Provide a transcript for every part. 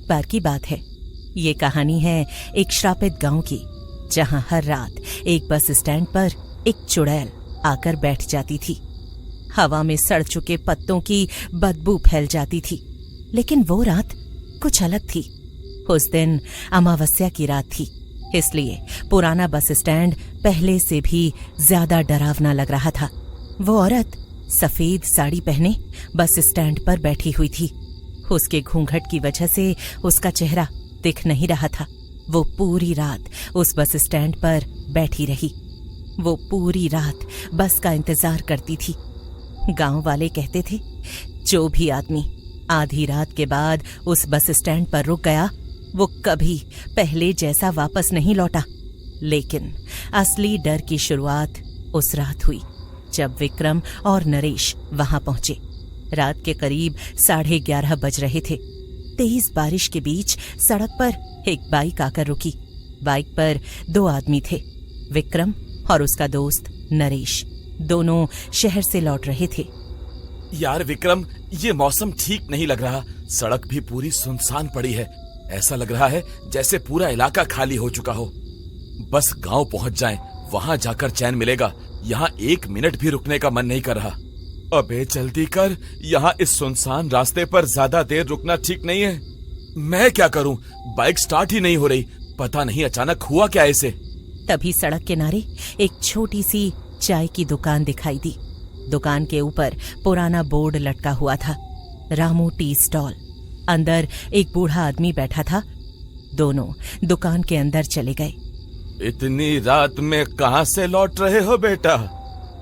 एक बार की बात है। ये कहानी है एक श्रापित गांव की, जहां हर रात एक बस स्टैंड पर एक चुड़ैल आकर बैठ जाती थी। हवा में सड़ चुके पत्तों की बदबू फैल जाती थी। लेकिन वो रात कुछ अलग थी। उस दिन अमावस्या की रात थी, इसलिए पुराना बस स्टैंड पहले से भी ज्यादा डरावना लग रहा था। वो औरत सफेद साड़ी पहने बस स्टैंड पर बैठी हुई थी। उसके घूंघट की वजह से उसका चेहरा दिख नहीं रहा था। वो पूरी रात उस बस स्टैंड पर बैठी रही। वो पूरी रात बस का इंतजार करती थी। गांव वाले कहते थे, जो भी आदमी आधी रात के बाद उस बस स्टैंड पर रुक गया, वो कभी पहले जैसा वापस नहीं लौटा। लेकिन असली डर की शुरुआत उस रात हुई, जब विक्रम और नरेश वहां पहुंचे। रात के करीब 11:30 बज रहे थे। तेज बारिश के बीच सड़क पर एक बाइक आकर रुकी। बाइक पर 2 आदमी थे, विक्रम और उसका दोस्त नरेश। दोनों शहर से लौट रहे थे। यार विक्रम, ये मौसम ठीक नहीं लग रहा। सड़क भी पूरी सुनसान पड़ी है। ऐसा लग रहा है जैसे पूरा इलाका खाली हो चुका हो। बस गांव पहुंच जाएं, वहां जाकर चैन मिलेगा। यहाँ 1 मिनट भी रुकने का मन नहीं कर रहा। अबे जल्दी कर, यहाँ इस सुनसान रास्ते पर ज्यादा देर रुकना ठीक नहीं है। मैं क्या करूं, बाइक स्टार्ट ही नहीं हो रही। पता नहीं अचानक हुआ क्या इसे। तभी सड़क किनारे एक छोटी सी चाय की दुकान दिखाई दी। दुकान के ऊपर पुराना बोर्ड लटका हुआ था, रामू टी स्टॉल। अंदर एक बूढ़ा आदमी बैठा था। दोनों दुकान के अंदर चले गए। इतनी रात में कहां से लौट रहे हो बेटा?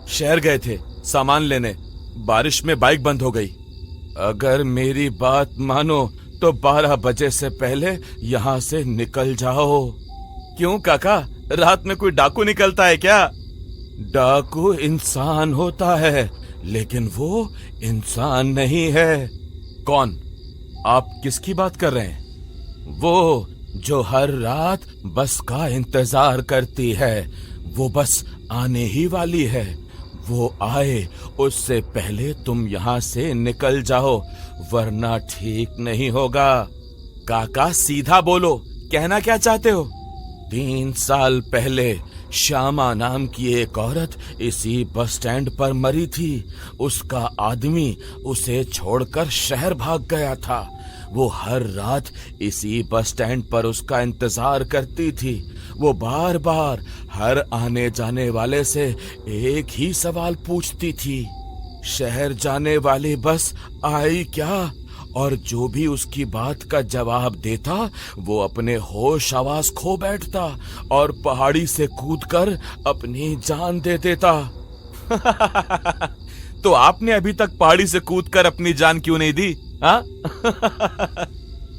शहर गए थे सामान लेने, बारिश में बाइक बंद हो गई। अगर मेरी बात मानो तो 12 बजे से पहले यहाँ से निकल जाओ। क्यों काका, रात में कोई डाकू निकलता है क्या? डाकू इंसान होता है, लेकिन वो इंसान नहीं है। कौन? आप किसकी बात कर रहे हैं? वो जो हर रात बस का इंतजार करती है। वो बस आने ही वाली है। वो आए उससे पहले तुम यहाँ से निकल जाओ, वरना ठीक नहीं होगा। काका सीधा बोलो, कहना क्या चाहते हो? 3 साल पहले श्यामा नाम की एक औरत इसी बस स्टैंड पर मरी थी। उसका आदमी उसे छोड़कर शहर भाग गया था। वो हर रात इसी बस स्टैंड पर उसका इंतजार करती थी। वो बार बार हर आने जाने वाले से एक ही सवाल पूछती थी, शहर जाने वाली बस आई क्या? और जो भी उसकी बात का जवाब देता, वो अपने होश आवाज खो बैठता और पहाड़ी से कूदकर अपनी जान दे देता। तो आपने अभी तक पहाड़ी से कूदकर अपनी जान क्यों नहीं दी? हाँ?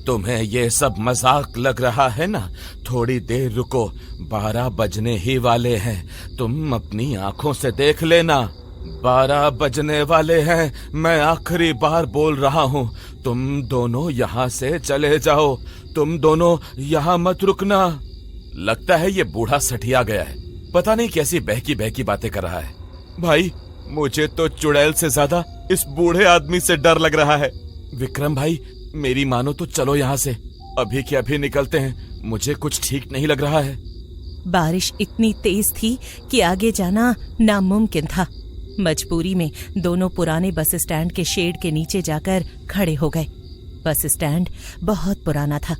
तुम्हें ये सब मजाक लग रहा है ना? थोड़ी देर रुको, 12 बजने ही वाले हैं। तुम अपनी आंखों से देख लेना। 12 बजने वाले हैं। मैं आखिरी बार बोल रहा हूँ, तुम दोनों यहाँ से चले जाओ। तुम दोनों यहाँ मत रुकना। लगता है ये बूढ़ा सठिया गया है। पता नहीं कैसी बहकी बहकी बातें कर रहा है। भाई, मुझे तो चुड़ैल से ज्यादा इस बूढ़े आदमी से डर लग रहा है। विक्रम भाई, मेरी मानो तो चलो यहाँ से, अभी के अभी निकलते हैं। मुझे कुछ ठीक नहीं लग रहा है। बारिश इतनी तेज थी कि आगे जाना नामुमकिन था। मजबूरी में दोनों पुराने बस स्टैंड के शेड के नीचे जाकर खड़े हो गए। बस स्टैंड बहुत पुराना था।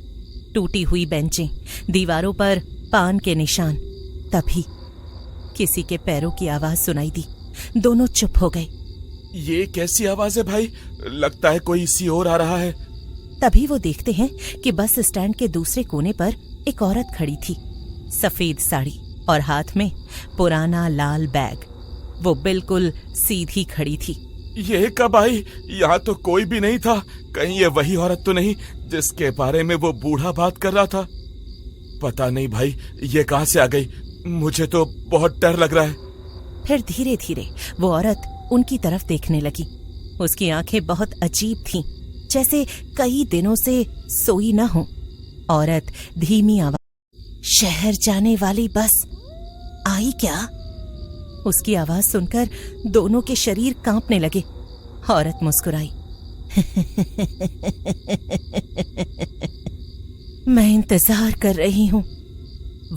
टूटी हुई बेंचें, दीवारों पर पान के निशान। तभी किसी के पैरों की आवाज सुनाई दी। दोनों चुप हो गए। ये कैसी आवाज है भाई? लगता है कोई इसी ओर आ रहा है। तभी वो देखते हैं कि बस स्टैंड के दूसरे कोने पर एक औरत खड़ी थी, सफेद साड़ी और हाथ में पुराना लाल बैग। वो बिल्कुल सीधी खड़ी थी। ये कब आई? यहाँ तो कोई भी नहीं था। कहीं ये वही औरत तो नहीं जिसके बारे में वो बूढ़ा बात कर रहा था? पता नहीं भाई, ये कहाँ से आ गई? मुझे तो बहुत डर लग रहा है। फिर धीरे धीरे वो औरत उनकी तरफ देखने लगी। उसकी आंखें बहुत अजीब थीं, जैसे कई दिनों से सोई न हो। औरत धीमी आवाज, शहर जाने वाली बस आई क्या? उसकी आवाज सुनकर दोनों के शरीर कांपने लगे। औरत मुस्कुराई। मैं इंतजार कर रही हूं।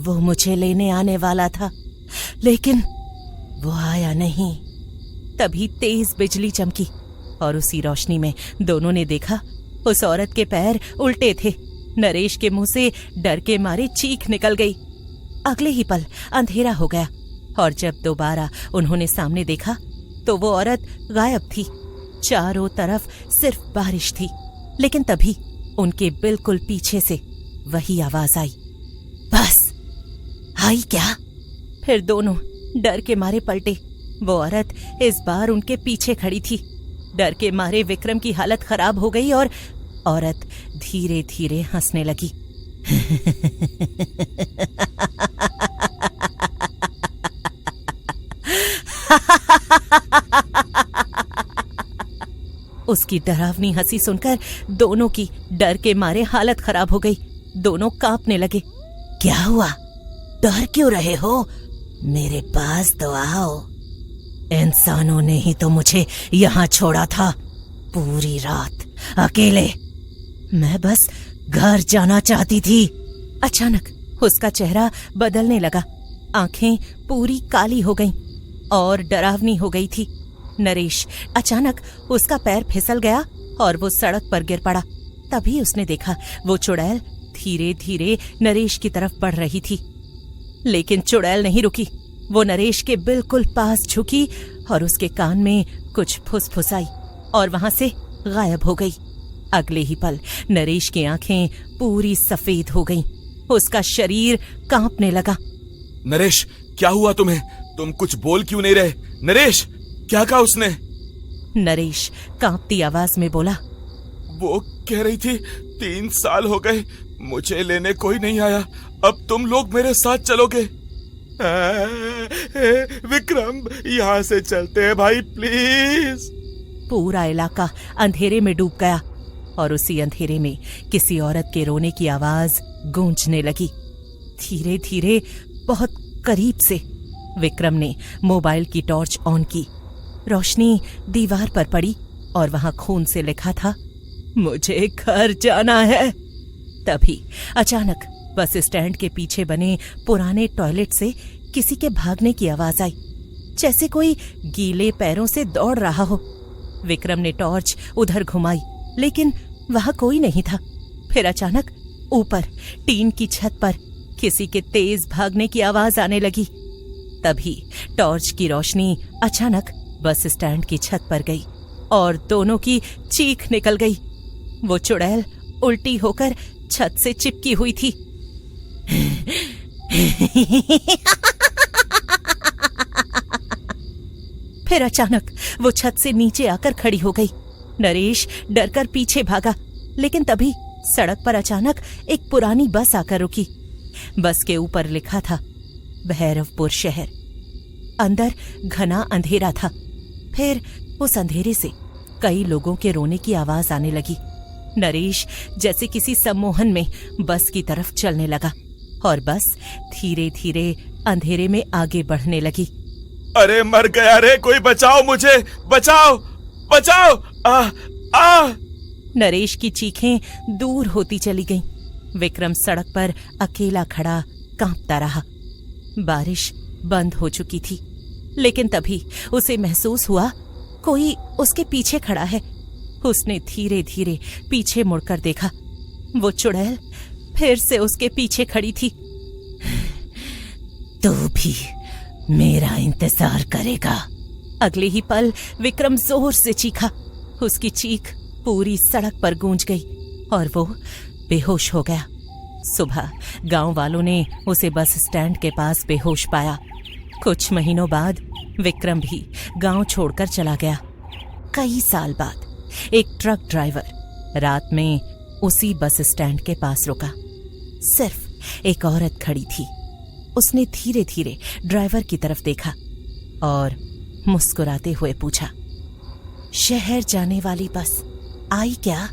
वो मुझे लेने आने वाला था, लेकिन वो आया नहीं। तभी तेज बिजली चमकी और उसी रोशनी में दोनों ने देखा उस औरत के पैर उल्टे थे। नरेश के मुंह से डर के मारे चीख निकल गई। अगले ही पल अंधेरा हो गया और जब दोबारा उन्होंने सामने देखा तो वो औरत गायब थी। चारों तरफ सिर्फ बारिश थी, लेकिन तभी उनके बिल्कुल पीछे से वही आवाज आई, बस आई क्या? फिर दोनों डर के मारे पलटे। वो औरत इस बार उनके पीछे खड़ी थी। डर के मारे विक्रम की हालत खराब हो गई और औरत धीरे धीरे हंसने लगी। उसकी डरावनी हंसी सुनकर दोनों की डर के मारे हालत खराब हो गई। दोनों कांपने लगे। क्या हुआ? डर क्यों रहे हो? मेरे पास तो आओ। इंसानों ने ही तो मुझे यहाँ छोड़ा था, पूरी रात अकेले। मैं बस घर जाना चाहती थी। अचानक उसका चेहरा बदलने लगा। आंखें पूरी काली हो गईं और डरावनी हो गई थी। नरेश अचानक उसका पैर फिसल गया और वो सड़क पर गिर पड़ा। तभी उसने देखा वो चुड़ैल धीरे धीरे नरेश की तरफ बढ़ रही थी, लेकिन चुड़ैल नहीं रुकी। वो नरेश के बिल्कुल पास झुकी और उसके कान में कुछ फुसफुसाई और वहां से गायब हो गई। अगले ही पल नरेश की आंखें पूरी सफेद हो गईं। उसका शरीर कांपने लगा। नरेश, क्या हुआ तुम्हें? तुम कुछ बोल क्यों नहीं रहे? नरेश, क्या कहा उसने? नरेश कांपती आवाज में बोला, वो कह रही थी 3 साल हो गए मुझे लेने कोई नहीं आया, अब तुम लोग मेरे साथ चलोगे। विक्रम, यहाँ से चलते हैं भाई, प्लीज। पूरा इलाका अंधेरे में डूब गया और उसी अंधेरे में किसी औरत के रोने की आवाज गूंजने लगी। धीरे धीरे बहुत करीब से विक्रम ने मोबाइल की टॉर्च ऑन की। रोशनी दीवार पर पड़ी और वहां खून से लिखा था, मुझे घर जाना है। तभी अचानक बस स्टैंड के पीछे बने पुराने टॉयलेट से किसी के भागने की आवाज आई, जैसे कोई गीले पैरों से दौड़ रहा हो। विक्रम ने टॉर्च उधर घुमाई, लेकिन वहां कोई नहीं था। फिर अचानक ऊपर टीन की छत पर किसी के तेज भागने की आवाज आने लगी। तभी टॉर्च की रोशनी अचानक बस स्टैंड की छत पर गई और दोनों की चीख निकल गई। वो चुड़ैल उल्टी होकर छत से चिपकी हुई थी। फिर अचानक वो छत से नीचे आकर खड़ी हो गई। नरेश डरकर पीछे भागा, लेकिन तभी सड़क पर अचानक एक पुरानी बस आकर रुकी। बस के ऊपर लिखा था, भैरवपुर शहर। अंदर घना अंधेरा था। फिर उस अंधेरे से कई लोगों के रोने की आवाज आने लगी। नरेश जैसे किसी सम्मोहन में बस की तरफ चलने लगा और बस धीरे धीरे अंधेरे में आगे बढ़ने लगी। अरे मर गया रे, कोई बचाओ मुझे, बचाओ बचाओ, आ। नरेश की चीखें दूर होती चली गईं। विक्रम सड़क पर अकेला खड़ा कांपता रहा। बारिश बंद हो चुकी थी, लेकिन तभी उसे महसूस हुआ कोई उसके पीछे खड़ा है। उसने धीरे धीरे पीछे मुड़कर देखा। वो चुड़ैल फिर से उसके पीछे खड़ी थी। तू भी मेरा इंतजार करेगा। अगले ही पल विक्रम जोर से चीखा। उसकी चीख पूरी सड़क पर गूंज गई और वो बेहोश हो गया। सुबह गांव वालों ने उसे बस स्टैंड के पास बेहोश पाया। कुछ महीनों बाद विक्रम भी गांव छोड़कर चला गया। कई साल बाद एक ट्रक ड्राइवर रात में उसी बस स्टैंड के पास रुका। सिर्फ एक औरत खड़ी थी। उसने धीरे धीरे ड्राइवर की तरफ देखा और मुस्कुराते हुए पूछा, शहर जाने वाली बस आई क्या?